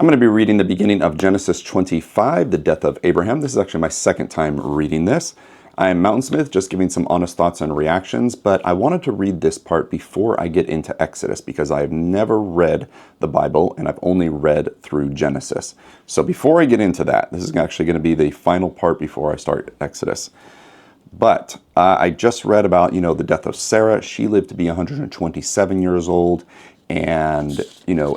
I'm going to be reading the beginning of Genesis 25, the death of Abraham. This is actually my second time reading this. I am Mountainsmith, just giving some honest thoughts and reactions, but I wanted to read this part before I get into Exodus because I have never read the Bible and I've only read through Genesis. So before I get into that, this is actually going to be the final part before I start Exodus. But I just read about, the death of Sarah. She lived to be 127 years old. And,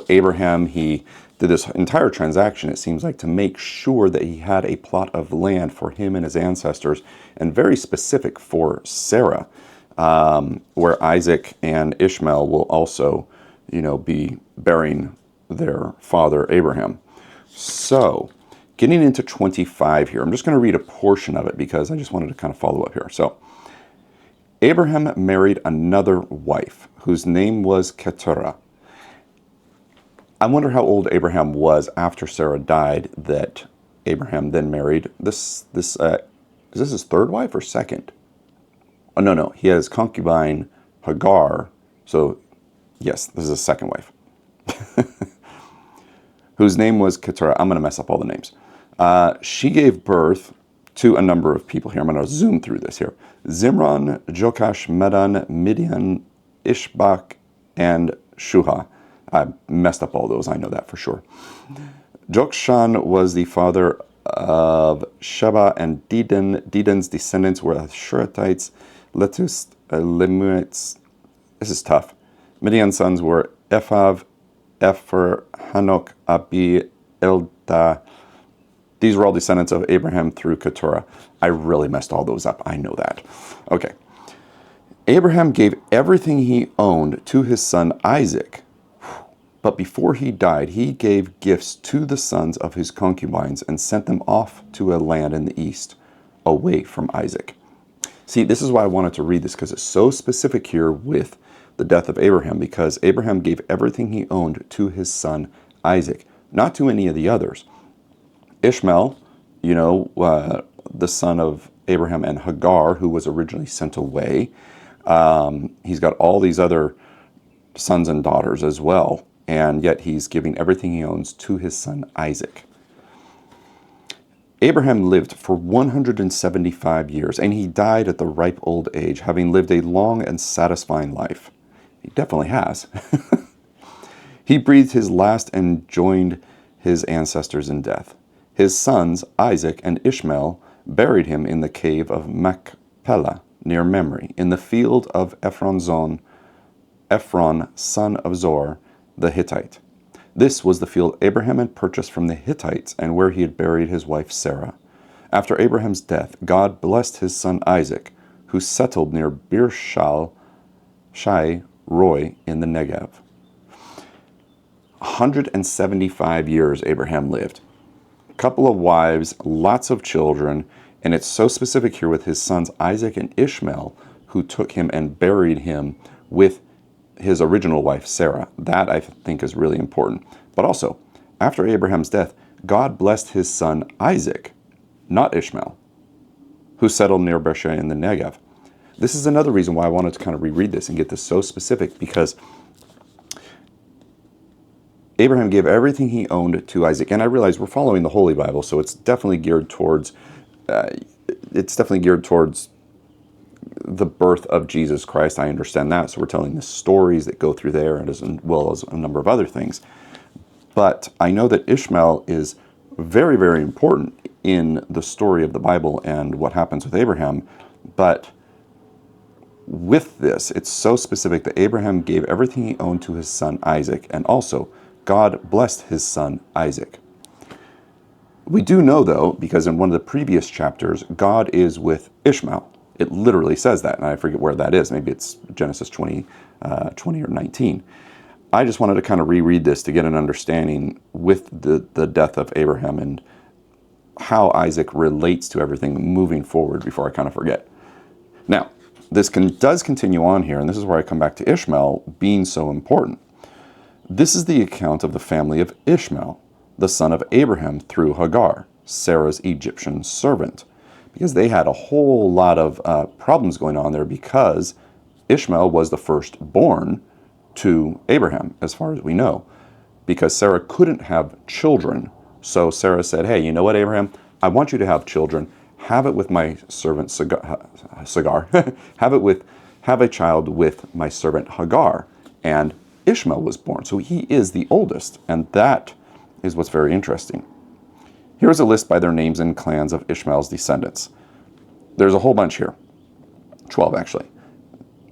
Abraham, he did this entire transaction, it seems like, to make sure that he had a plot of land for him and his ancestors, and very specific for Sarah, where Isaac and Ishmael will also, be burying their father Abraham. So, getting into 25 here, I'm just going to read a portion of it because I just wanted to kind of follow up here. So, Abraham married another wife whose name was Keturah. I wonder how old Abraham was after Sarah died that Abraham then married this is this his third wife or second? Oh, no. He has concubine Hagar. So, yes, this is his second wife. Whose name was Keturah. I'm going to mess up all the names. She gave birth to a number of people here. I'm going to zoom through this here. Zimran, Jokash, Medan, Midian, Ishbak, and Shuha. I messed up all those, I know that for sure. Jokshan was the father of Sheba and Dedan. Dedan's descendants were Shuratites, Letus, Lemuites. This is tough. Midian's sons were Ephav, Epher, Hanok, Abi, Elda. These were all descendants of Abraham through Keturah. I really messed all those up, I know that. Okay. Abraham gave everything he owned to his son Isaac. But before he died, he gave gifts to the sons of his concubines and sent them off to a land in the east, away from Isaac. See, this is why I wanted to read this, because it's so specific here with the death of Abraham, because Abraham gave everything he owned to his son Isaac, not to any of the others. Ishmael, the son of Abraham and Hagar, who was originally sent away, he's got all these other sons and daughters as well. And yet he's giving everything he owns to his son Isaac. Abraham lived for 175 years, and he died at the ripe old age, having lived a long and satisfying life. He definitely has. He breathed his last and joined his ancestors in death. His sons, Isaac and Ishmael, buried him in the cave of Machpelah, near Mamre, in the field of Ephron, son of Zor, the Hittite. This was the field Abraham had purchased from the Hittites and where he had buried his wife Sarah. After Abraham's death, God blessed his son Isaac, who settled near Beershal Shai Roy in the Negev. 175 years Abraham lived. A couple of wives, lots of children, and it's so specific here with his sons Isaac and Ishmael, who took him and buried him with his original wife, Sarah. That, I think, is really important. But also, after Abraham's death, God blessed his son Isaac, not Ishmael, who settled near Beersheba in the Negev. This is another reason why I wanted to kind of reread this and get this so specific, because Abraham gave everything he owned to Isaac. And I realize we're following the Holy Bible, so it's definitely geared towards the birth of Jesus Christ. I understand that. So we're telling the stories that go through there, and as well as a number of other things. But I know that Ishmael is very, very important in the story of the Bible and what happens with Abraham. But with this, it's so specific that Abraham gave everything he owned to his son Isaac, and also God blessed his son Isaac. We do know, though, because in one of the previous chapters, God is with Ishmael. It literally says that, and I forget where that is. Maybe it's Genesis 20 or 19. I just wanted to kind of reread this to get an understanding with the death of Abraham and how Isaac relates to everything moving forward before I kind of forget. Now, this does continue on here, and this is where I come back to Ishmael being so important. This is the account of the family of Ishmael, the son of Abraham through Hagar, Sarah's Egyptian servant, because they had a whole lot of problems going on there because Ishmael was the firstborn to Abraham, as far as we know. because Sarah couldn't have children. So Sarah said, hey, you know what, Abraham? I want you to have children. Have it with my servant Hagar. Have a child with my servant Hagar. And Ishmael was born. So he is the oldest. And that is what's very interesting. Here's a list by their names and clans of Ishmael's descendants. There's a whole bunch here. 12, actually.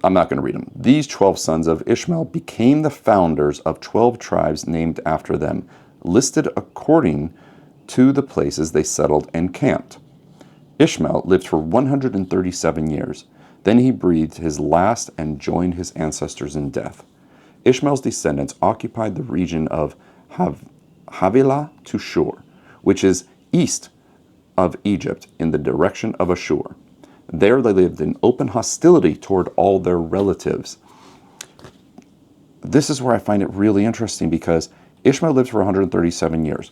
I'm not going to read them. These 12 sons of Ishmael became the founders of 12 tribes named after them, listed according to the places they settled and camped. Ishmael lived for 137 years. Then he breathed his last and joined his ancestors in death. Ishmael's descendants occupied the region of Havilah to Shur, which is east of Egypt in the direction of Ashur. There they lived in open hostility toward all their relatives. This is where I find it really interesting because Ishmael lived for 137 years.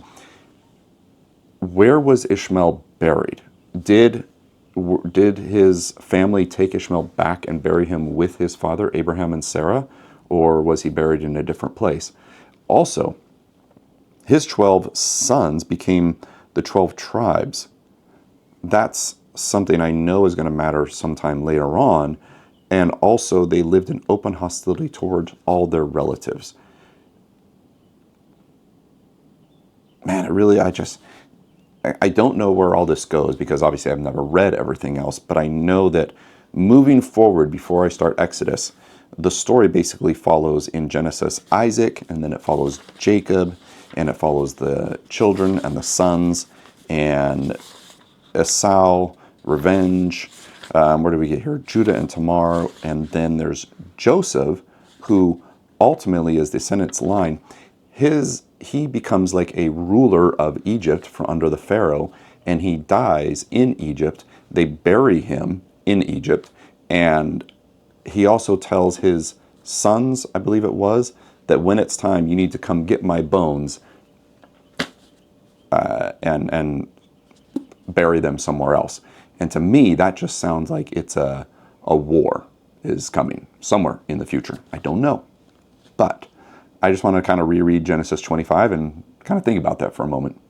Where was Ishmael buried? Did his family take Ishmael back and bury him with his father, Abraham and Sarah? Or was he buried in a different place? Also, his 12 sons became the 12 tribes. That's something I know is going to matter sometime later on. And also, they lived in open hostility toward all their relatives. Man, I don't know where all this goes because obviously I've never read everything else, but I know that moving forward before I start Exodus, the story basically follows in Genesis Isaac, and then it follows Jacob, and it follows the children and the sons, and Esau, revenge. Where do we get here? Judah and Tamar, and then there's Joseph, who ultimately is the descendant's line. He becomes like a ruler of Egypt from under the Pharaoh, and he dies in Egypt. They bury him in Egypt, and he also tells his sons, I believe it was, that when it's time, you need to come get my bones and bury them somewhere else. And to me, that just sounds like it's a war is coming somewhere in the future. I don't know. But I just want to kind of reread Genesis 25 and kind of think about that for a moment.